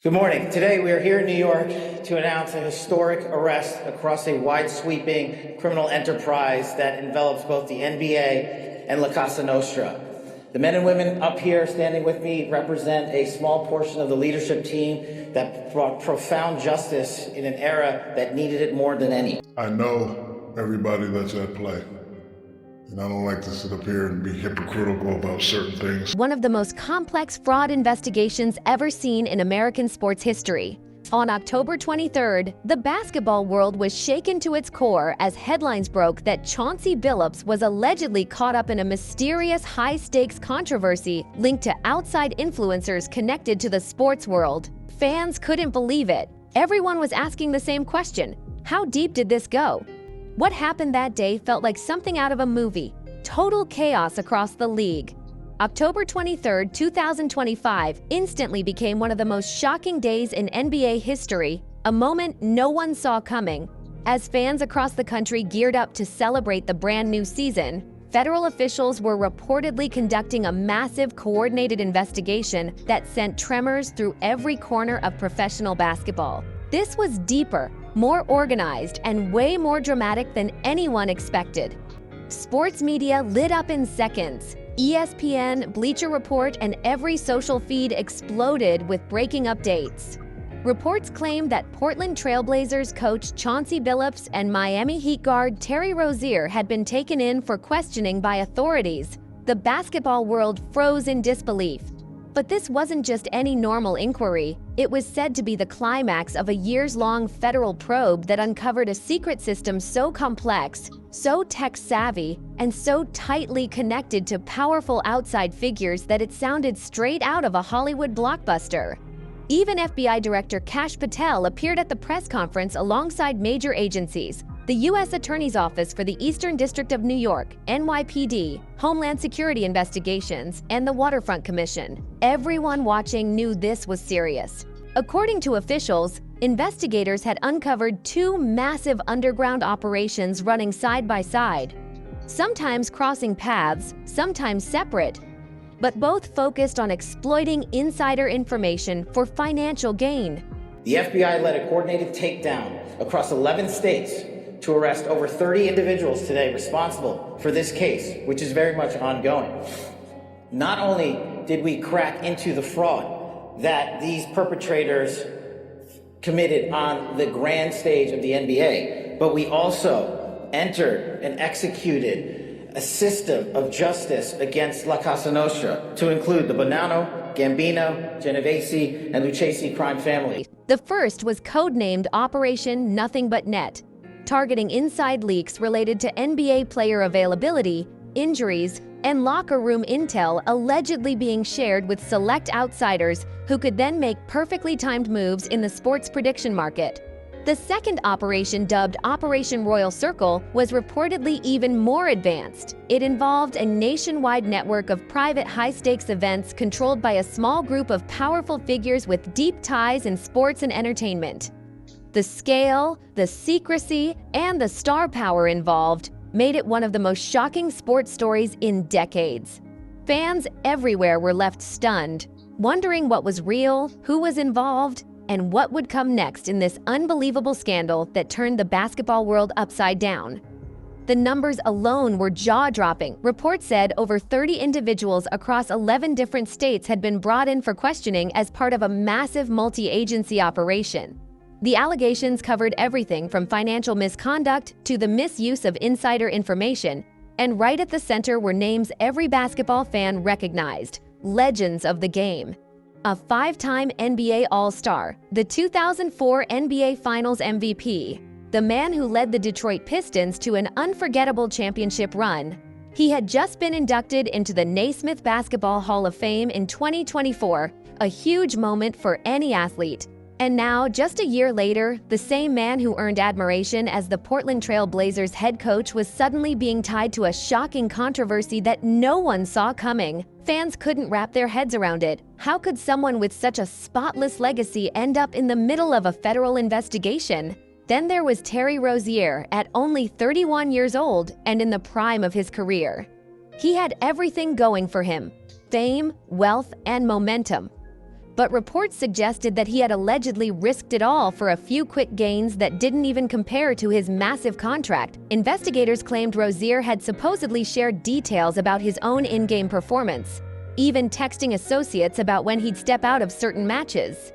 Good morning. Today we are here in New York to announce a historic arrest across a wide-sweeping criminal enterprise that envelops both the NBA and La Casa Nostra. The men and women up here standing with me represent a small portion of the leadership team that brought profound justice in an era that needed it more than any. I know everybody that's at play. And I don't like to sit up here and be hypocritical about certain things. One of the most complex fraud investigations ever seen in American sports history. On October 23rd, the basketball world was shaken to its core as headlines broke that Chauncey Billups was allegedly caught up in a mysterious high-stakes controversy linked to outside influencers connected to the sports world. Fans couldn't believe it. Everyone was asking the same question: how deep did this go? What happened that day felt like something out of a movie. Total chaos across the league. October 23, 2025 instantly became one of the most shocking days in NBA history, a moment no one saw coming. As fans across the country geared up to celebrate the brand new season, federal officials were reportedly conducting a massive coordinated investigation that sent tremors through every corner of professional basketball. This was deeper, more organized, and way more dramatic than anyone expected. Sports media lit up in seconds. ESPN, Bleacher Report, and every social feed exploded with breaking updates. Reports claimed that Portland Trail Blazers coach Chauncey Billups and Miami Heat guard Terry Rozier had been taken in for questioning by authorities. The basketball world froze in disbelief. But this wasn't just any normal inquiry. It was said to be the climax of a years-long federal probe that uncovered a secret system so complex, so tech-savvy, and so tightly connected to powerful outside figures that it sounded straight out of a Hollywood blockbuster. Even FBI Director Kash Patel appeared at the press conference alongside major agencies: the U.S. Attorney's Office for the Eastern District of New York, NYPD, Homeland Security Investigations, and the Waterfront Commission. Everyone watching knew this was serious. According to officials, investigators had uncovered two massive underground operations running side by side, sometimes crossing paths, sometimes separate, but both focused on exploiting insider information for financial gain. The FBI led a coordinated takedown across 11 states to arrest over 30 individuals today responsible for this case, which is very much ongoing. Not only did we crack into the fraud that these perpetrators committed on the grand stage of the NBA, but we also entered and executed a system of justice against La Casa Nostra to include the Bonanno, Gambino, Genovese, and Lucchese crime family. The first was codenamed Operation Nothing But Net, targeting inside leaks related to NBA player availability, injuries, and locker room intel allegedly being shared with select outsiders who could then make perfectly timed moves in the sports prediction market. The second operation, dubbed Operation Royal Circle, was reportedly even more advanced. It involved a nationwide network of private high-stakes events controlled by a small group of powerful figures with deep ties in sports and entertainment. The scale, the secrecy, and the star power involved made it one of the most shocking sports stories in decades. Fans everywhere were left stunned, wondering what was real, who was involved, and what would come next in this unbelievable scandal that turned the basketball world upside down. The numbers alone were jaw-dropping. Reports said over 30 individuals across 11 different states had been brought in for questioning as part of a massive multi-agency operation. The allegations covered everything from financial misconduct to the misuse of insider information, and right at the center were names every basketball fan recognized: legends of the game. A five-time NBA All-Star, the 2004 NBA Finals MVP, the man who led the Detroit Pistons to an unforgettable championship run. He had just been inducted into the Naismith Basketball Hall of Fame in 2024, a huge moment for any athlete. And now, just a year later, the same man who earned admiration as the Portland Trail Blazers head coach was suddenly being tied to a shocking controversy that no one saw coming. Fans couldn't wrap their heads around it. How could someone with such a spotless legacy end up in the middle of a federal investigation? Then there was Terry Rozier, at only 31 years old and in the prime of his career. He had everything going for him: fame, wealth, and momentum. but reports suggested that he had allegedly risked it all for a few quick gains that didn't even compare to his massive contract. Investigators claimed Rozier had supposedly shared details about his own in-game performance, even texting associates about when he'd step out of certain matches.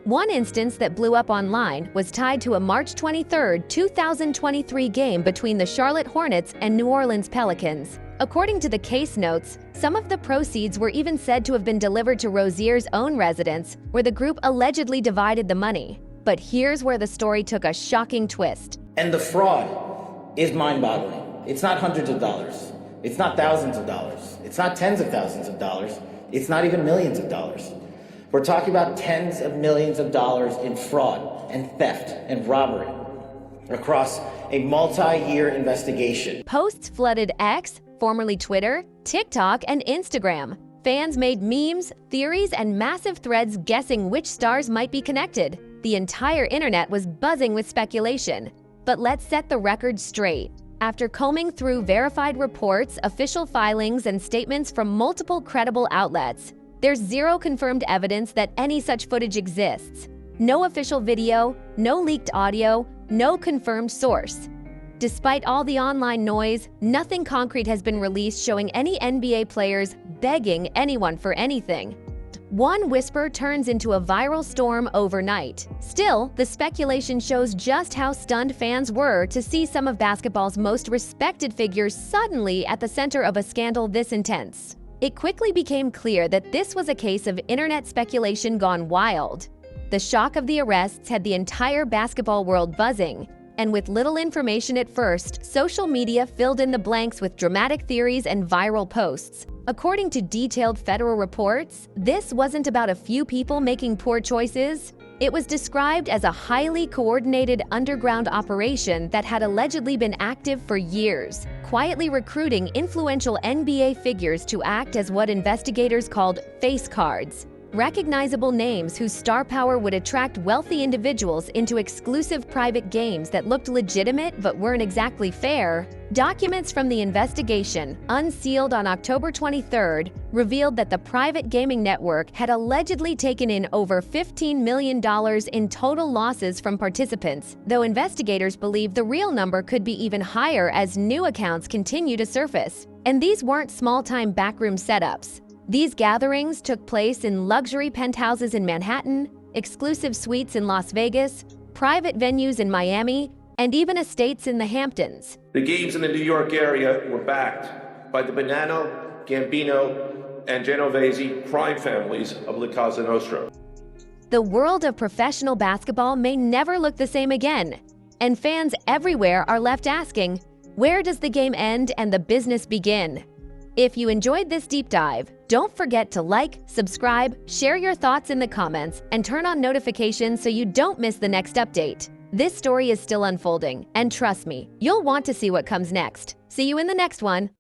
One instance that blew up online was tied to a March 23, 2023 game between the Charlotte Hornets and New Orleans Pelicans. According to the case notes, some of the proceeds were even said to have been delivered to Rozier's own residence, where the group allegedly divided the money. But here's where the story took a shocking twist. And the fraud is mind-boggling. It's not hundreds of dollars. It's not thousands of dollars. It's not tens of thousands of dollars. It's not even millions of dollars. We're talking about tens of millions of dollars in fraud and theft and robbery across a multi-year investigation. Posts flooded X, formerly Twitter, TikTok, and Instagram. Fans made memes, theories, and massive threads guessing which stars might be connected. The entire internet was buzzing with speculation. But let's set the record straight. After combing through verified reports, official filings, and statements from multiple credible outlets, there's zero confirmed evidence that any such footage exists. No official video, no leaked audio, no confirmed source. Despite all the online noise, nothing concrete has been released showing any NBA players begging anyone for anything. One whisper turns into a viral storm overnight. Still, the speculation shows just how stunned fans were to see some of basketball's most respected figures suddenly at the center of a scandal this intense. It quickly became clear that this was a case of internet speculation gone wild. The shock of the arrests had the entire basketball world buzzing, and with little information at first, social media filled in the blanks with dramatic theories and viral posts. According to detailed federal reports, this wasn't about a few people making poor choices. It was described as a highly coordinated underground operation that had allegedly been active for years, quietly recruiting influential NBA figures to act as what investigators called face cards, recognizable names whose star power would attract wealthy individuals into exclusive private games that looked legitimate but weren't exactly fair. Documents from the investigation, unsealed on October 23rd, revealed that the private gaming network had allegedly taken in over $15 million in total losses from participants, though investigators believe the real number could be even higher as new accounts continue to surface. And these weren't small-time backroom setups. These gatherings took place in luxury penthouses in Manhattan, exclusive suites in Las Vegas, private venues in Miami, and even estates in the Hamptons. The games in the New York area were backed by the Bonanno, Gambino, and Genovese crime families of La Cosa Nostra. The world of professional basketball may never look the same again, and fans everywhere are left asking, where does the game end and the business begin? If you enjoyed this deep dive, don't forget to like, subscribe, share your thoughts in the comments, and turn on notifications so you don't miss the next update. This story is still unfolding, and trust me, you'll want to see what comes next. See you in the next one.